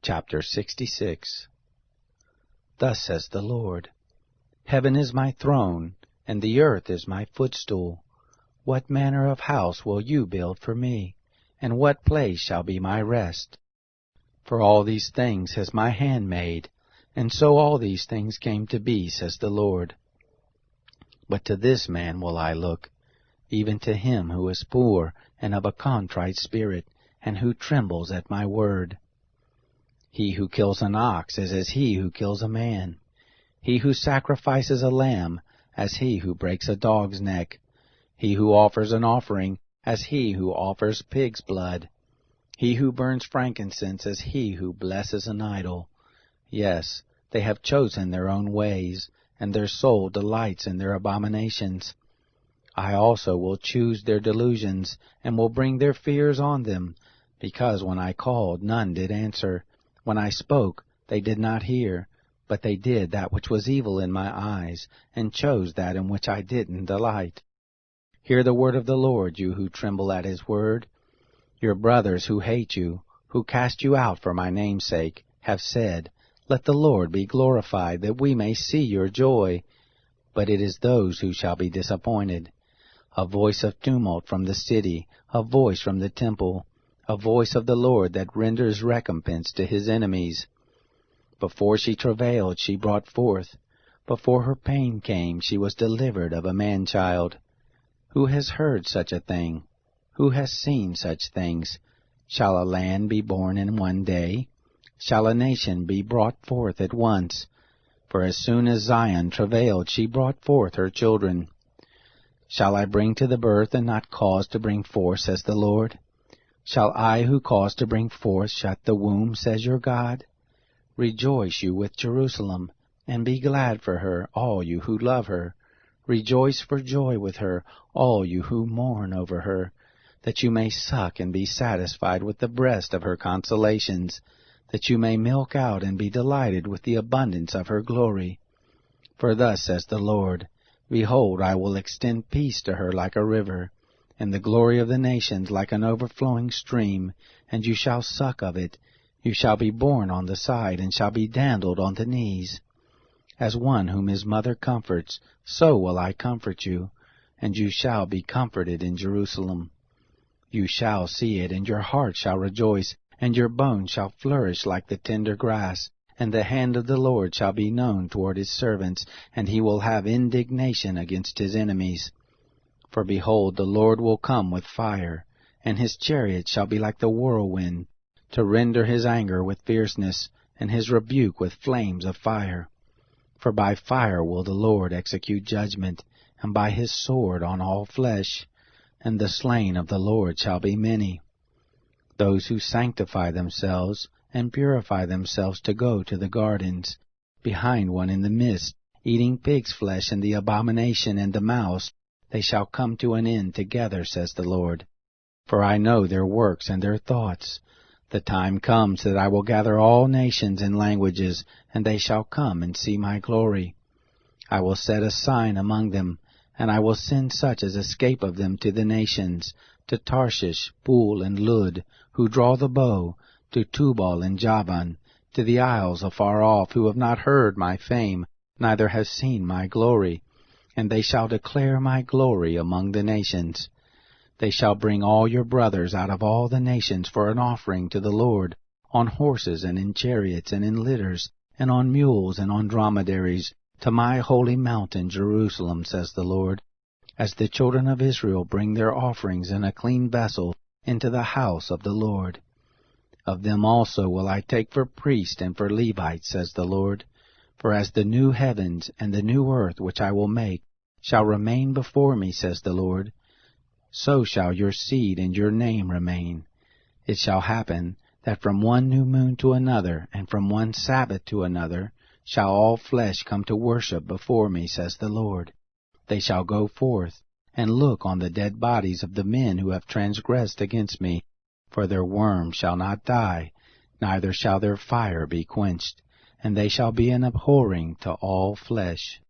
Chapter 66. Thus says the Lord, Heaven is my throne, and the earth is my footstool. What manner of house will you build for me, and what place shall be my rest? For all these things has my hand made, and so all these things came to be, says the Lord. But to this man will I look, even to him who is poor and of a contrite spirit, and who trembles at my word. He who kills an ox is as he who kills a man. He who sacrifices a lamb as he who breaks a dog's neck. He who offers an offering as he who offers pig's blood. He who burns frankincense as he who blesses an idol. Yes, they have chosen their own ways, and their soul delights in their abominations. I also will choose their delusions, and will bring their fears on them, because when I called none did answer. When I spoke, they did not hear, but they did that which was evil in my eyes, and chose that in which I didn't delight. Hear the word of the Lord, you who tremble at his word. Your brothers who hate you, who cast you out for my name's sake, have said, Let the Lord be glorified, that we may see your joy. But it is those who shall be disappointed. A voice of tumult from the city, a voice from the temple, a voice of the Lord that renders recompense to his enemies. Before she travailed, she brought forth. Before her pain came, she was delivered of a man-child. Who has heard such a thing? Who has seen such things? Shall a land be born in one day? Shall a nation be brought forth at once? For as soon as Zion travailed, she brought forth her children. Shall I bring to the birth and not cause to bring forth, says the Lord? Shall I who cause to bring forth shut the womb, says your God? Rejoice you with Jerusalem, and be glad for her, all you who love her. Rejoice for joy with her, all you who mourn over her, that you may suck and be satisfied with the breast of her consolations, that you may milk out and be delighted with the abundance of her glory. For thus says the Lord, Behold, I will extend peace to her like a river, and the glory of the nations like an overflowing stream, and you shall suck of it. You shall be borne on the side, and shall be dandled on the knees. As one whom his mother comforts, so will I comfort you, and you shall be comforted in Jerusalem. You shall see it, and your heart shall rejoice, and your bones shall flourish like the tender grass. And the hand of the Lord shall be known toward his servants, and he will have indignation against his enemies. For behold, the Lord will come with fire, and his chariot shall be like the whirlwind, to render his anger with fierceness, and his rebuke with flames of fire. For by fire will the Lord execute judgment, and by his sword on all flesh, and the slain of the Lord shall be many. Those who sanctify themselves and purify themselves to go to the gardens, behind one in the midst, eating pig's flesh and the abomination and the mouse, they shall come to an end together, says the Lord. For I know their works and their thoughts. The time comes that I will gather all nations and languages, and they shall come and see my glory. I will set a sign among them, and I will send such as escape of them to the nations, to Tarshish, Pul, and Lud, who draw the bow, to Tubal and Javan, to the isles afar off, who have not heard my fame, neither have seen my glory. And they shall declare my glory among the nations. They shall bring all your brothers out of all the nations for an offering to the Lord, on horses and in chariots and in litters, and on mules and on dromedaries, to my holy mountain Jerusalem, says the Lord, as the children of Israel bring their offerings in a clean vessel into the house of the Lord. Of them also will I take for priests and for Levites, says the Lord. For as the new heavens and the new earth which I will make shall remain before me, says the Lord, so shall your seed and your name remain. It shall happen that from one new moon to another, and from one Sabbath to another, shall all flesh come to worship before me, says the Lord. They shall go forth, and look on the dead bodies of the men who have transgressed against me, for their worm shall not die, neither shall their fire be quenched, and they shall be an abhorring to all flesh.